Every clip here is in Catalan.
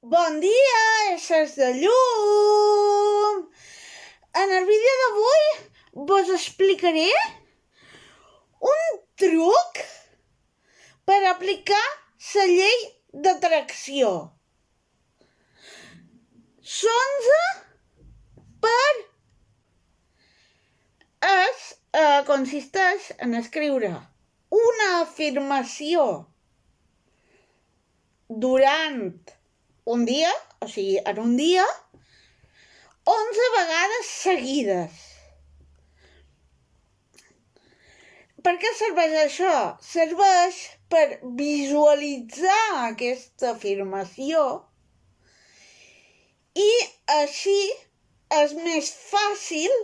Bon dia, éssers de llum! En el vídeo d'avui vos explicaré un truc per aplicar la llei d'atracció. S'onze per... consisteix en escriure una afirmació durant un dia, o sigui, en un dia, 11 vegades seguides. Per què serveix això? Serveix per visualitzar aquesta afirmació i així és més fàcil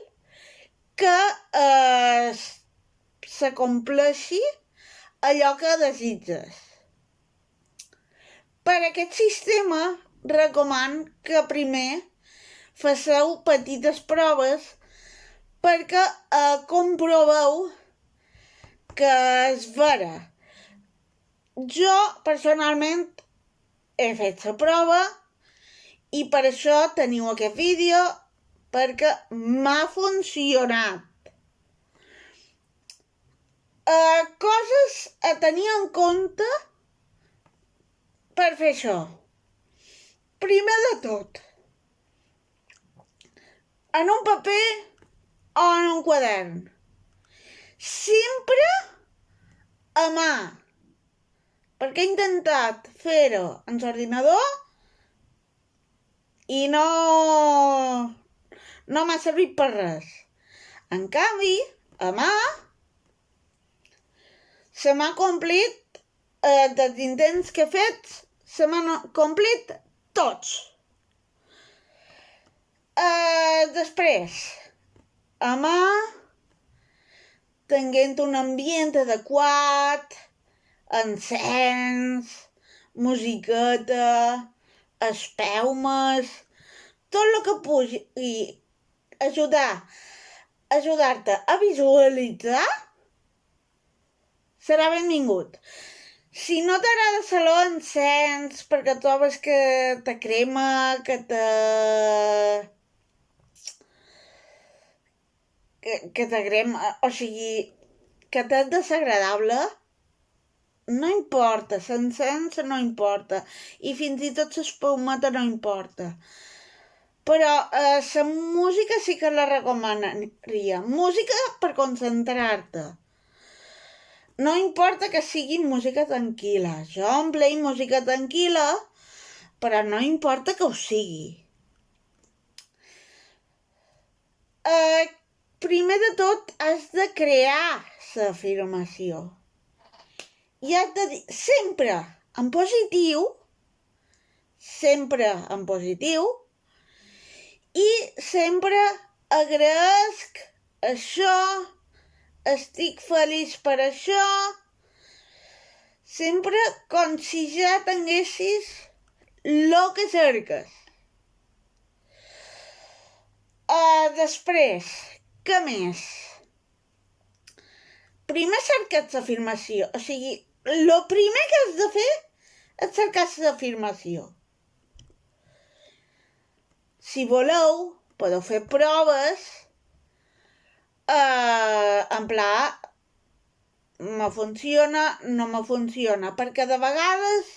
que s'acompleixi allò que desitges. Per aquest sistema recoman que primer faceu petites proves perquè comproveu que és vera. Jo personalment he fet la prova i per això teniu aquest vídeo perquè m'ha funcionat. Coses a tenir en compte per fer això. Primer de tot, en un paper o en un quadern. Sempre a mà, perquè he intentat fer-ho en l'ordinador i no m'ha servit per res. En canvi, a mà, se m'ha complit, dels intents que he fet, se m'han complit tots. Després, a mà, tenint un ambient adequat, encens, musiqueta, espelmes, tot el que pugui ajudar-te a visualitzar serà benvingut. Si no t'agrada l'encens perquè trobes que te crema, que te crema, o sigui, que t'és desagradable, no importa, l'encens no importa, i fins i tot l'espumeta no importa. Però la música sí que la recomanaria. Música per concentrar-te. No importa que sigui música tranquil·la. Jo em play música tranquil·la, però no importa que ho sigui. Primer de tot has de crear l'afirmació. I has de dir sempre en positiu, i sempre agraesc això, estic feliç per això, sempre com si ja tinguessis el que cerques. Després, què més? Primer cerques l'afirmació, o sigui, el primer que has de fer és cercar l'afirmació. Si voleu, podeu fer proves en pla me funciona, no me funciona, perquè de vegades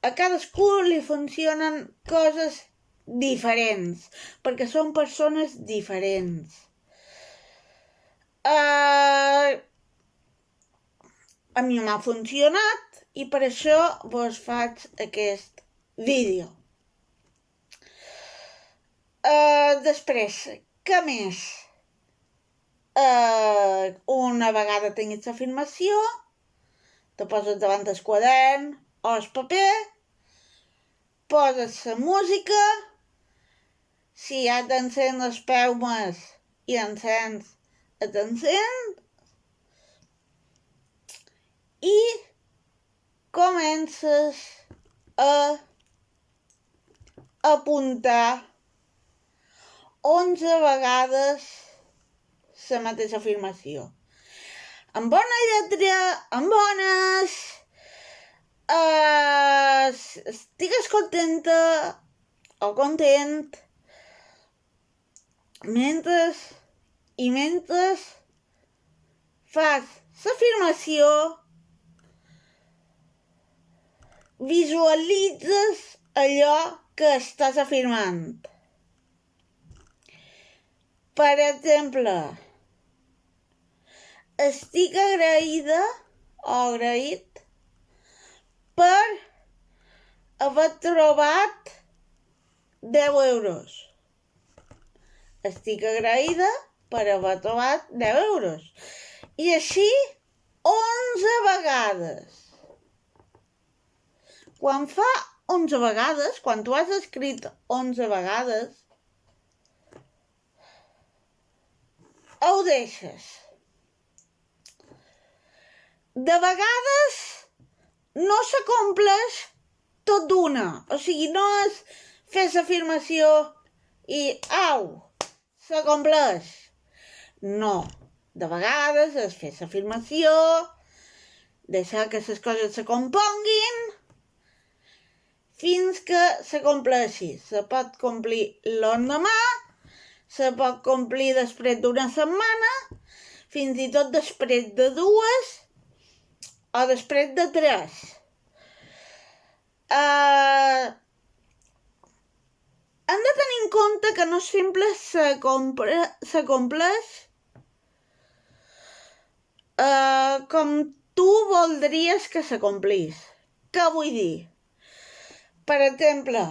a cadascú li funcionen coses diferents, perquè són persones diferents. A mi m'ha funcionat i per això vos faig aquest vídeo. Després, què més? Una vegada tinguis l'afirmació, te poses davant el quadern o el paper, poses la música, si has d'encendre espelmes i encens, et encens, i comences a apuntar 11 vegades la mateixa afirmació. Amb bona lletra, amb bones, estigues contenta o content mentre fas l'afirmació, visualitzes allò que estàs afirmant. Per exemple, estic agraïda o agraït per haver trobat 10 euros. Estic agraïda per haver trobat 10 euros. I així 11 vegades. Quan fa 11 vegades, quan tu has escrit 11 vegades, ho deixes. De vegades no s'acompleix tot d'una. O sigui, no és fer l'afirmació i au, s'acompleix. No. De vegades és fer l'afirmació, deixar que les coses se componguin fins que s'acompleixi. Se pot complir l'endemà, se pot complir després d'una setmana, fins i tot després de 2 o després de 3. Hem de tenir en compte que no sempre s'acompleix com tu voldries que s'acomplís. Què vull dir? Per exemple,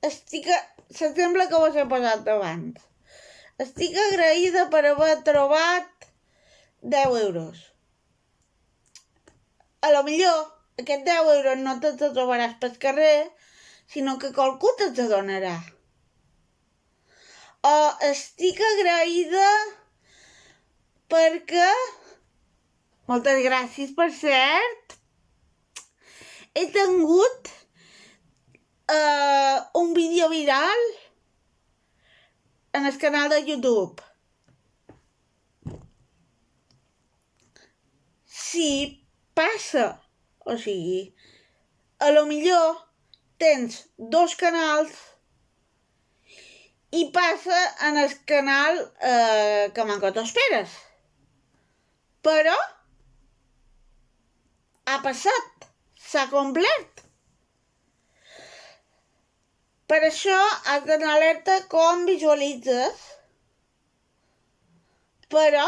l'exemple que us he posat abans. Estic agraïda per haver trobat 10 euros. A lo millor aquests 10 euros no te'ls trobaràs pel carrer, sinó que qualcú te'ls donarà. O estic agraïda perquè, moltes gràcies per cert, he tingut un vídeo viral en el canal de YouTube. Si passa, o sigui, a lo millor tens 2 canals i passa en el canal que manco t'ho esperes. Però ha passat, s'ha complert. Per això has d'anar alerta com visualitzes. Però,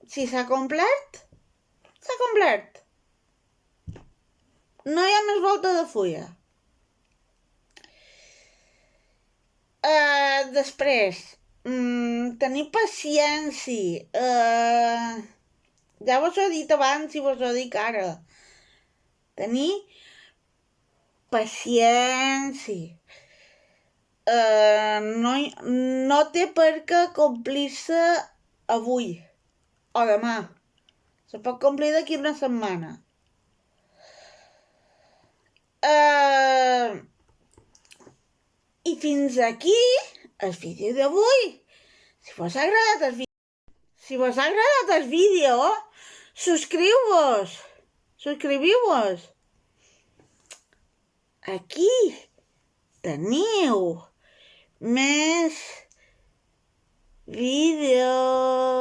si s'ha complert, s'ha complert. No hi ha més volta de fulla. Després, tenir paciència. Ja vos ho he dit abans i vos ho dic ara. Tenir paciència. No té per què complir-se avui o demà. Se pot complir d'aquí una setmana. I fins aquí el vídeo d'avui. Si vos ha agradat el vídeo, subscriviu-vos. Aquí teniu més vídeos.